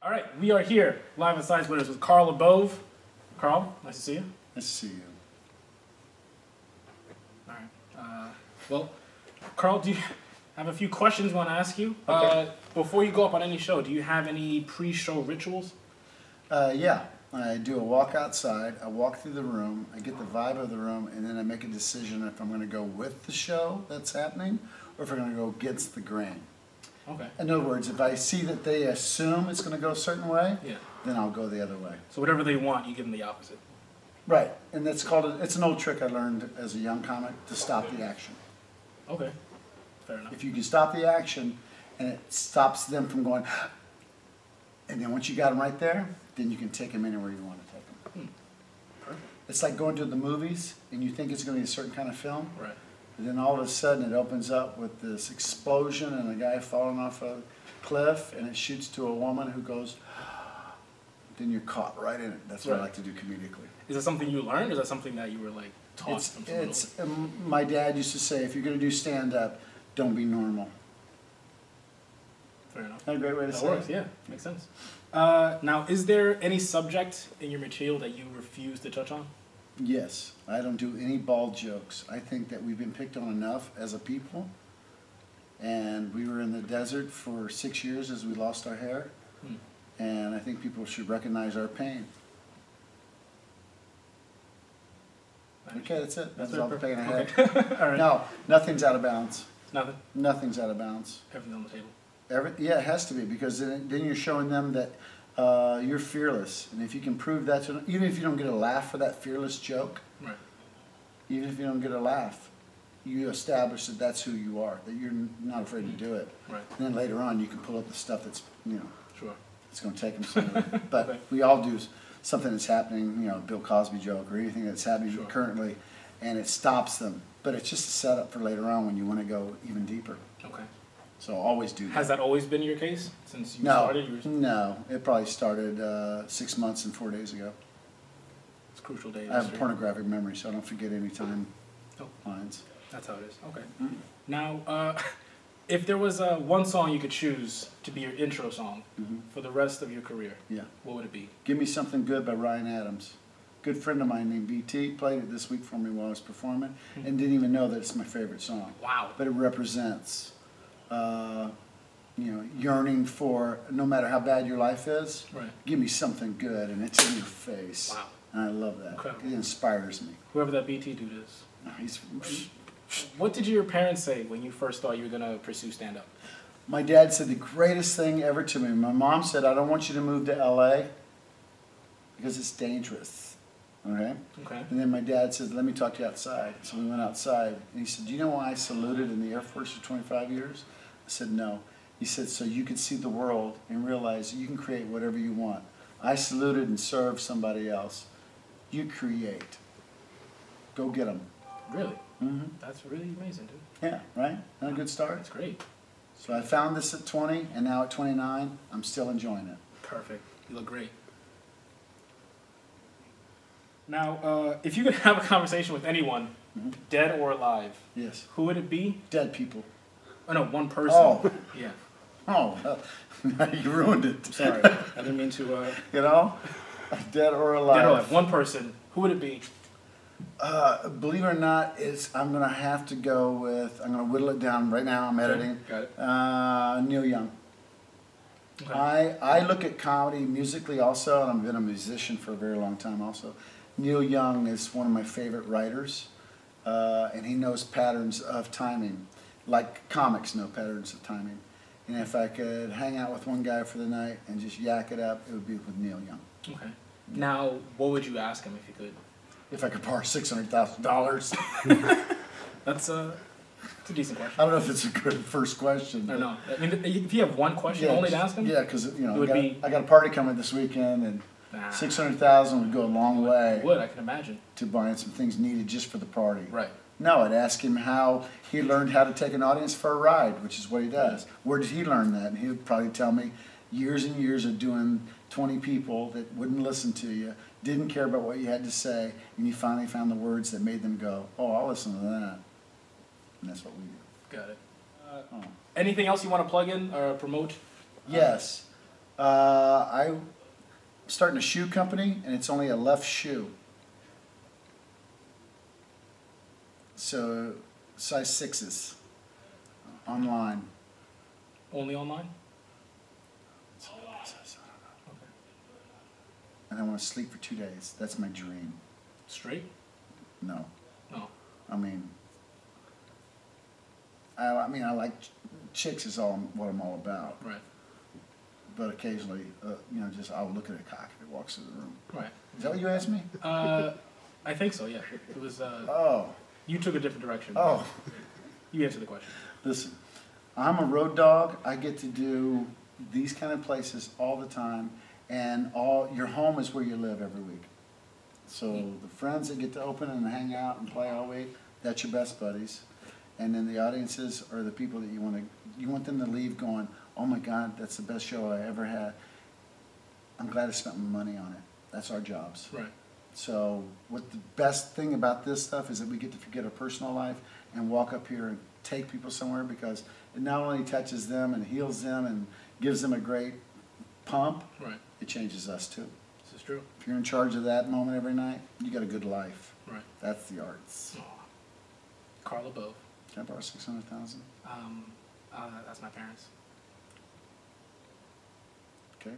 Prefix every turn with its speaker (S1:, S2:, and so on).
S1: All right, we are here live at Science Winners with Carl LaBove. Carl, nice to see you.
S2: Nice to see you.
S1: All right. Well, Carl, do you have a few questions I want to ask you?
S2: Okay.
S1: Before you go up on any show, do you have any pre-show rituals?
S2: Yeah, I do a walk outside, I walk through the room, I get the vibe of the room, and then I make a decision if I'm going to go with the show that's happening or if I'm going to go against the grain.
S1: Okay.
S2: In other words, if I see that they assume it's going to go a certain way,
S1: Yeah.
S2: then I'll go the other way.
S1: So whatever they want, you give them the opposite.
S2: Right, and that's called, it's an old trick I learned as a young comic, to stop the action.
S1: Okay. Fair enough.
S2: If you can stop the action and it stops them from going, and then once you got them right there, then you can take them anywhere you want to take them.
S1: Perfect.
S2: It's like going to the movies and you think it's going to be a certain kind of film.
S1: Right.
S2: And then all of a sudden it opens up with this explosion and a guy falling off a cliff and it shoots to a woman who goes, then you're caught right in it. That's what I like to do comedically.
S1: Is that something you learned, or is that something that you were like taught from someone else?
S2: My dad used to say, if you're going to do stand-up, don't be normal.
S1: Fair enough.
S2: Not a great way to
S1: That
S2: say
S1: works,
S2: it.
S1: yeah. Makes sense. Now, is there any subject in your material that you refuse to touch on?
S2: Yes, I don't do any bald jokes. I think that we've been picked on enough as a people, and we were in the desert for 6 years as we lost our hair, and I think people should recognize our pain. Okay, that's it. That's all the pain I had.
S1: Okay. All right.
S2: No, nothing's out of bounds.
S1: Nothing?
S2: Nothing's out of bounds.
S1: Everything on the table.
S2: Yeah, it has to be, because then you're showing them that you're fearless, and if you can prove that to them, even if you don't get a laugh for that fearless joke,
S1: Right.
S2: even if you don't get a laugh, you establish that that's who you are, that you're not afraid to do it.
S1: Right.
S2: And then later on, you can pull up the stuff that's,
S1: Sure.
S2: it's going to take them somewhere. But
S1: Okay.
S2: we all do something that's happening, Bill Cosby joke or anything that's happening
S1: Sure.
S2: currently, and it stops them. But it's just a setup for later on when you want to go even deeper.
S1: Okay.
S2: So always do that.
S1: Has that always been your case since you started?
S2: No, it probably started 6 months and 4 days ago.
S1: It's a crucial day.
S2: I have a pornographic memory, so I don't forget any time lines.
S1: That's how it is. Okay. Now, if there was one song you could choose to be your intro song for the rest of your career,
S2: Yeah.
S1: what would it be?
S2: Give Me Something Good by Ryan Adams. Good friend of mine named BT played it this week for me while I was performing and didn't even know that it's my favorite song.
S1: Wow.
S2: But it represents, yearning for, no matter how bad your life is,
S1: Right.
S2: give me something good, and it's in your face.
S1: Wow.
S2: And I love that.
S1: Incredible.
S2: It inspires me.
S1: Whoever that BT dude is.
S2: He's,
S1: What did your parents say when you first thought you were going to pursue stand-up?
S2: my dad said the greatest thing ever to me. My mom said, I don't want you to move to LA because it's dangerous. Okay?
S1: Okay.
S2: And then my dad said, let me talk to you outside. So we went outside, and he said, do you know why I saluted in the Air Force for 25 years? I said, no. He said, so you could see the world and realize that you can create whatever you want. I saluted and served somebody else. You create. Go get them.
S1: Really?
S2: Mm-hmm.
S1: That's really amazing, dude.
S2: Yeah, right? Not a good start?
S1: That's great.
S2: So I found this at 20, and now at 29, I'm still enjoying it.
S1: Perfect. You look great. Now, if you could have a conversation with anyone, dead or alive,
S2: Yes.
S1: who would it be?
S2: Dead people.
S1: Oh, no, one person.
S2: Oh.
S1: Yeah.
S2: Oh, you ruined it.
S1: Sorry. I didn't mean to...
S2: Dead or alive.
S1: Dead or alive. One person. Who would it be?
S2: Believe it or not, I'm going to have to go with, I'm going to whittle it down right now, I'm editing.
S1: Got it.
S2: Neil Young.
S1: Okay.
S2: I look at comedy musically also, and I've been a musician for a very long time also. Neil Young is one of my favorite writers, and he knows patterns of timing, like comics know patterns of timing. And if I could hang out with one guy for the night and just yak it up, it would be with Neil Young.
S1: Okay. Now, what would you ask him if you could?
S2: If I could borrow $600,000.
S1: That's a decent question.
S2: I don't know if it's a good first question.
S1: I don't know. I mean, if you have one question only to ask him?
S2: Yeah, because
S1: it would
S2: I got a party coming this weekend, and $600,000 would go a long way.
S1: It would, I can imagine.
S2: To buying some things needed just for the party.
S1: Right.
S2: No, I'd ask him how he learned how to take an audience for a ride, which is what he does. Where did he learn that? And he would probably tell me years and years of doing 20 people that wouldn't listen to you, didn't care about what you had to say, and you finally found the words that made them go, oh, I'll listen to that. And that's what we do.
S1: Got it. Anything else you want to plug in or promote?
S2: Yes. I'm starting a shoe company, and it's only a left shoe. So, size 6s, online.
S1: Only online?
S2: And I want to sleep for 2 days. That's my dream.
S1: Straight?
S2: No.
S1: No.
S2: I mean, I like chicks is all what I'm all about.
S1: Right.
S2: But occasionally, just I'll look at a cock if it walks through the room.
S1: Right.
S2: Is that what you asked me?
S1: I think so, yeah. It was,
S2: Oh.
S1: you took a different direction.
S2: Oh.
S1: You answered the question.
S2: Listen, I'm a road dog. I get to do these kind of places all the time, and your home is where you live every week. So the friends that get to open and hang out and play all week, that's your best buddies. And then the audiences are the people that you want them to leave going, oh my God, that's the best show I ever had. I'm glad I spent my money on it. That's our jobs.
S1: Right.
S2: So what the best thing about this stuff is that we get to forget our personal life and walk up here and take people somewhere, because it not only touches them and heals them and gives them a great pump,
S1: Right.
S2: it changes us too.
S1: This is true.
S2: If you're in charge of that moment every night, you got a good life.
S1: Right.
S2: That's the arts.
S1: Oh. Carl LaBove.
S2: Can I borrow 600,000?
S1: That's my parents.
S2: Okay.